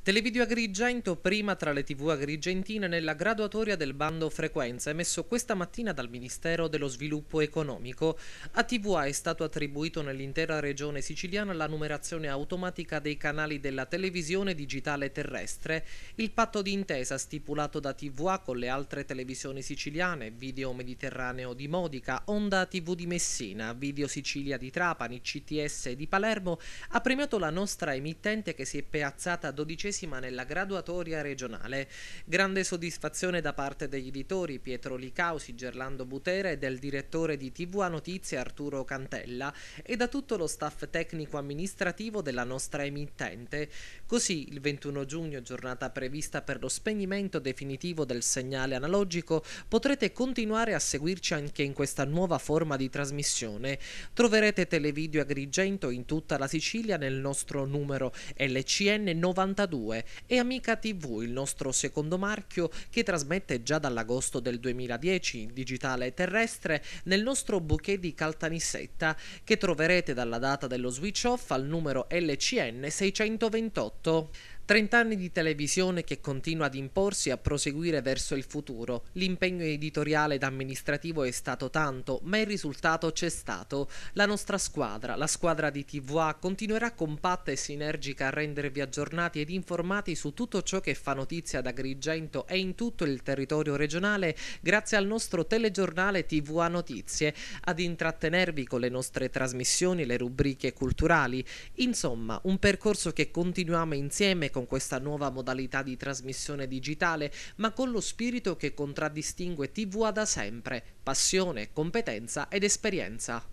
Televideo Agrigento, prima tra le TV agrigentine nella graduatoria del bando Frequenza emesso questa mattina dal Ministero dello Sviluppo Economico. A TVA è stato attribuito nell'intera regione siciliana la numerazione automatica dei canali della televisione digitale terrestre. Il patto d'intesa stipulato da TVA con le altre televisioni siciliane, Video Mediterraneo di Modica, Onda TV di Messina, Video Sicilia di Trapani, CTS di Palermo, ha premiato la nostra emittente che si è piazzata 12ª nella graduatoria regionale. Grande soddisfazione da parte degli editori Pietro Licausi, Gerlando Butera e del direttore di TVA Notizie Arturo Cantella e da tutto lo staff tecnico amministrativo della nostra emittente. Così il 21 giugno, giornata prevista per lo spegnimento definitivo del segnale analogico, potrete continuare a seguirci anche in questa nuova forma di trasmissione. Troverete Televideo Agrigento in tutta la Sicilia nel nostro numero LCN 92 e Amica TV, il nostro secondo marchio che trasmette già dall'agosto del 2010 in digitale terrestre nel nostro bouquet di Caltanissetta che troverete dalla data dello switch off al numero LCN 628. 30 anni di televisione che continua ad imporsi e a proseguire verso il futuro. L'impegno editoriale ed amministrativo è stato tanto, ma il risultato c'è stato. La nostra squadra, la squadra di TVA, continuerà compatta e sinergica a rendervi aggiornati ed informati su tutto ciò che fa notizia ad Agrigento e in tutto il territorio regionale grazie al nostro telegiornale TVA Notizie, ad intrattenervi con le nostre trasmissioni e le rubriche culturali. Insomma, un percorso che continuiamo insieme con questa nuova modalità di trasmissione digitale, ma con lo spirito che contraddistingue TVA da sempre: passione, competenza ed esperienza.